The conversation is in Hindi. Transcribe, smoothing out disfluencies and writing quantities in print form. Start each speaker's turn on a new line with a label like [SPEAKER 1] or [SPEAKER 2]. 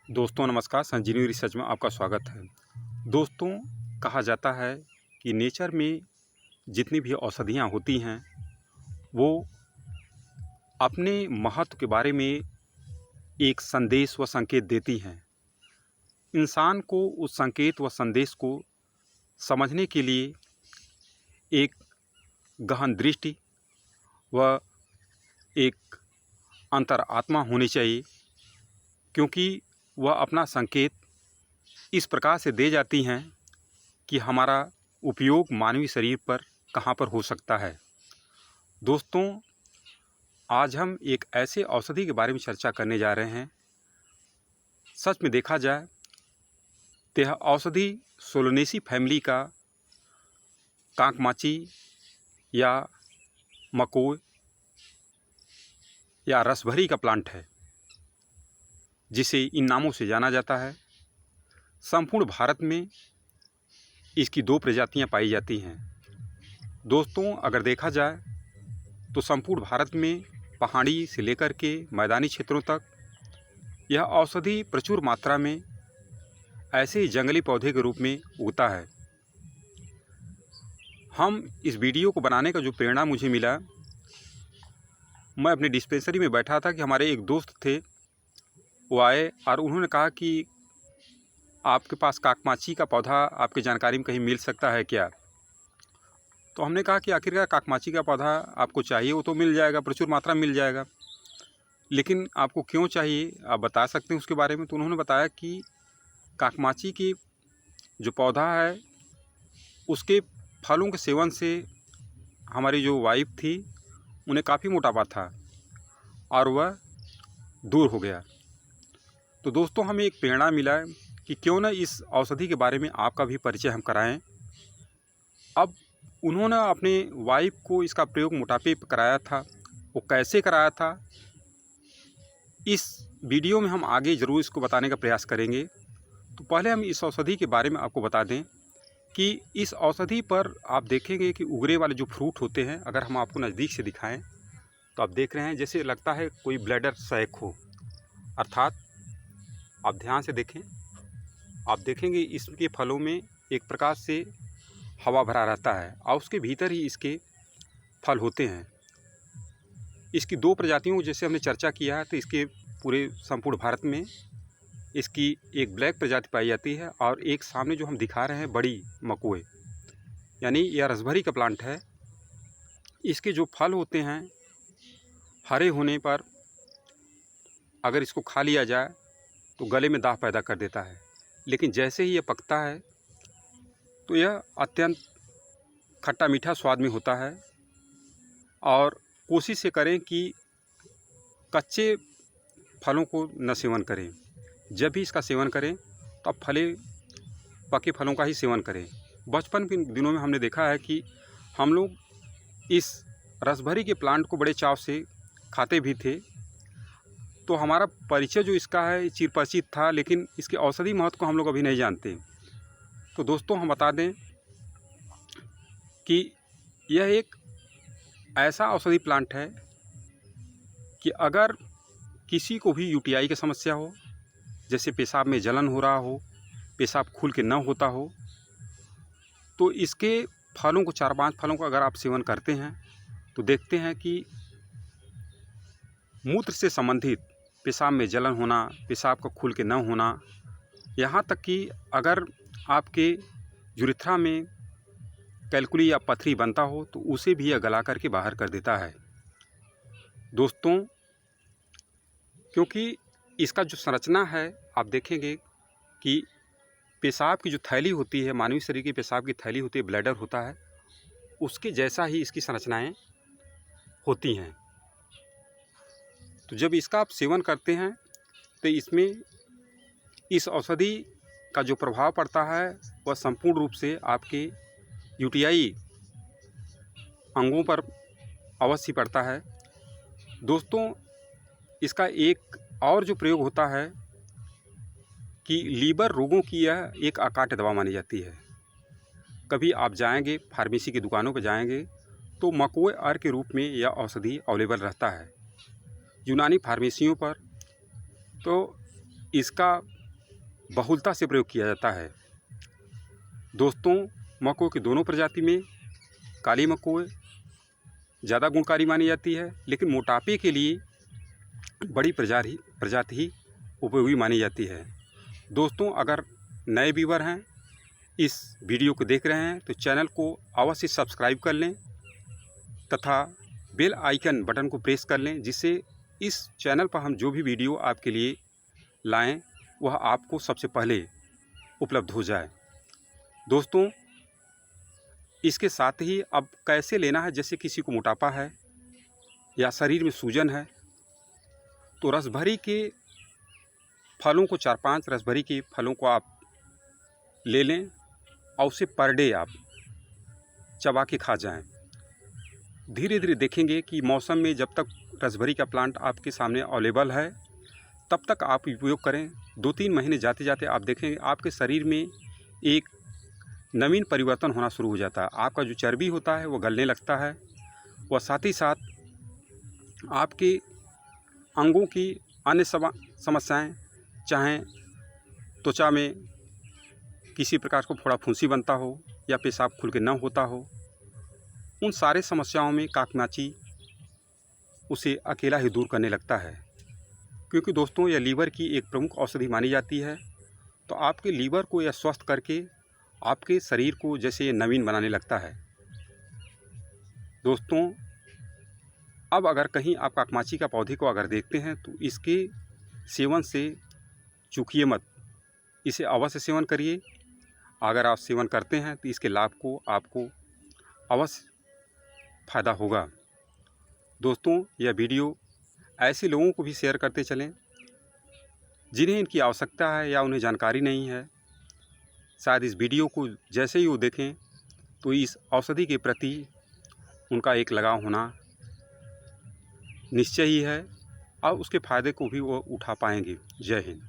[SPEAKER 1] दोस्तों नमस्कार, संजीवनी रिसर्च में आपका स्वागत है। दोस्तों, कहा जाता है कि नेचर में जितनी भी औषधियाँ होती हैं वो अपने महत्व के बारे में एक संदेश व संकेत देती हैं। इंसान को उस संकेत व संदेश को समझने के लिए एक गहन दृष्टि व एक अंतरात्मा होनी चाहिए, क्योंकि वह अपना संकेत इस प्रकार से दे जाती हैं कि हमारा उपयोग मानवीय शरीर पर कहाँ पर हो सकता है। दोस्तों, आज हम एक ऐसे औषधि के बारे में चर्चा करने जा रहे हैं। सच में देखा जाए तो यह औषधि सोलोनेसी फैमिली का कांकमाची या मकोय या रसभरी का प्लांट है, जिसे इन नामों से जाना जाता है। संपूर्ण भारत में इसकी 2 प्रजातियां पाई जाती हैं। दोस्तों, अगर देखा जाए तो संपूर्ण भारत में पहाड़ी से लेकर के मैदानी क्षेत्रों तक यह औषधि प्रचुर मात्रा में ऐसे जंगली पौधे के रूप में उगता है। हम इस वीडियो को बनाने का जो प्रेरणा मुझे मिला, मैं अपनी डिस्पेंसरी में बैठा था कि हमारे एक दोस्त थे, वो आए और उन्होंने कहा कि आपके पास काकमाची का पौधा आपकी जानकारी में कहीं मिल सकता है क्या? तो हमने कहा कि आखिरकार काकमाची का पौधा आपको चाहिए, वो तो मिल जाएगा, प्रचुर मात्रा में मिल जाएगा, लेकिन आपको क्यों चाहिए, आप बता सकते हैं उसके बारे में? तो उन्होंने बताया कि काकमाची की जो पौधा है उसके फलों के सेवन से हमारी जो वाइफ थी उन्हें काफ़ी मोटापा था और वह दूर हो गया। तो दोस्तों, हमें एक प्रेरणा मिला कि क्यों ना इस औषधि के बारे में आपका भी परिचय हम कराएं। अब उन्होंने अपने वाइफ को इसका प्रयोग मोटापे पर कराया था, वो कैसे कराया था इस वीडियो में हम आगे ज़रूर इसको बताने का प्रयास करेंगे। तो पहले हम इस औषधि के बारे में आपको बता दें कि इस औषधि पर आप देखेंगे कि उगरे वाले जो फ्रूट होते हैं, अगर हम आपको नज़दीक से दिखाएं तो आप देख रहे हैं जैसे लगता है कोई ब्लैडर सैक हो, अर्थात आप ध्यान से देखें, आप देखेंगे इसके फलों में एक प्रकार से हवा भरा रहता है और उसके भीतर ही इसके फल होते हैं। इसकी 2 प्रजातियों जैसे हमने चर्चा किया है, तो इसके पूरे संपूर्ण भारत में इसकी एक ब्लैक प्रजाति पाई जाती है और एक सामने जो हम दिखा रहे हैं बड़ी मकोय, यानी यह रसभरी का प्लांट है। इसके जो फल होते हैं हरे होने पर अगर इसको खा लिया जाए तो गले में दाग पैदा कर देता है, लेकिन जैसे ही यह पकता है तो यह अत्यंत खट्टा मीठा स्वाद में होता है। और कोशिश ये करें कि कच्चे फलों को न सेवन करें। जब भी इसका सेवन करें तो आप पके फलों का ही सेवन करें। बचपन के दिनों में हमने देखा है कि हम लोग इस रसभरी के प्लांट को बड़े चाव से खाते भी थे, तो हमारा परिचय जो इसका है चिरपरिचित था, लेकिन इसके औषधि महत्व को हम लोग अभी नहीं जानते। तो दोस्तों, हम बता दें कि यह एक ऐसा औषधि प्लांट है कि अगर किसी को भी यूटीआई की समस्या हो, जैसे पेशाब में जलन हो रहा हो, पेशाब खुल के न होता हो, तो इसके फलों को 4-5 फलों का अगर आप सेवन करते हैं तो देखते हैं कि मूत्र से संबंधित पेशाब में जलन होना, पेशाब का खुल के न होना, यहाँ तक कि अगर आपके यूरेथ्रा में कैलकुली या पथरी बनता हो तो उसे भी यह गला करके बाहर कर देता है। दोस्तों, क्योंकि इसका जो संरचना है आप देखेंगे कि पेशाब की जो थैली होती है, मानवीय शरीर की पेशाब की थैली होती है, ब्लैडर होता है, उसके जैसा ही इसकी संरचनाएं होती हैं। तो जब इसका आप सेवन करते हैं तो इसमें इस औषधि का जो प्रभाव पड़ता है वह संपूर्ण रूप से आपके यूटीआई अंगों पर अवश्य पड़ता है। दोस्तों, इसका एक और जो प्रयोग होता है कि लीवर रोगों की यह एक अकाट्य दवा मानी जाती है। कभी आप जाएंगे फार्मेसी की दुकानों पर जाएंगे तो मकोय अर्क के रूप में यह औषधि अवेलेबल रहता है यूनानी फार्मेसियों पर। तो इसका बहुलता से प्रयोग किया जाता है। दोस्तों, मकोए की दोनों प्रजाति में काली मकोए ज़्यादा गुणकारी मानी जाती है, लेकिन मोटापे के लिए बड़ी प्रजाति ही उपयोगी मानी जाती है। दोस्तों, अगर नए व्यूअर हैं, इस वीडियो को देख रहे हैं, तो चैनल को अवश्य सब्सक्राइब कर लें तथा बेल आइकन बटन को प्रेस कर लें, जिससे इस चैनल पर हम जो भी वीडियो आपके लिए लाएं वह आपको सबसे पहले उपलब्ध हो जाए। दोस्तों, इसके साथ ही अब कैसे लेना है, जैसे किसी को मोटापा है या शरीर में सूजन है, तो रसभरी के फलों को 4-5 रसभरी के फलों को आप ले लें और उसे पर डे आप चबा के खा जाएं। धीरे धीरे देखेंगे कि मौसम में जब तक रसभरी का प्लांट आपके सामने अवेलेबल है तब तक आप उपयोग करें। 2-3 महीने जाते जाते आप देखेंगे आपके शरीर में एक नवीन परिवर्तन होना शुरू हो जाता है। आपका जो चर्बी होता है वो गलने लगता है, व साथ ही साथ आपके अंगों की अन्य समस्याएं, चाहे त्वचा में किसी प्रकार को फोड़ा फुंसी बनता हो या पेशाब खुल के न होता हो, उन सारे समस्याओं में काकमाची उसे अकेला ही दूर करने लगता है। क्योंकि दोस्तों, यह लीवर की एक प्रमुख औषधि मानी जाती है। तो आपके लीवर को यह स्वस्थ करके आपके शरीर को जैसे ये नवीन बनाने लगता है। दोस्तों, अब अगर कहीं आप काकमाची का पौधे को अगर देखते हैं तो इसके सेवन से चूकिए मत, इसे अवश्य सेवन करिए। अगर आप सेवन करते हैं तो इसके लाभ को आपको अवश्य फ़ायदा होगा। दोस्तों, यह वीडियो ऐसे लोगों को भी शेयर करते चलें जिन्हें इनकी आवश्यकता है या उन्हें जानकारी नहीं है। शायद इस वीडियो को जैसे ही वो देखें तो इस औषधि के प्रति उनका एक लगाव होना निश्चय ही है और उसके फ़ायदे को भी वो उठा पाएंगे। जय हिंद।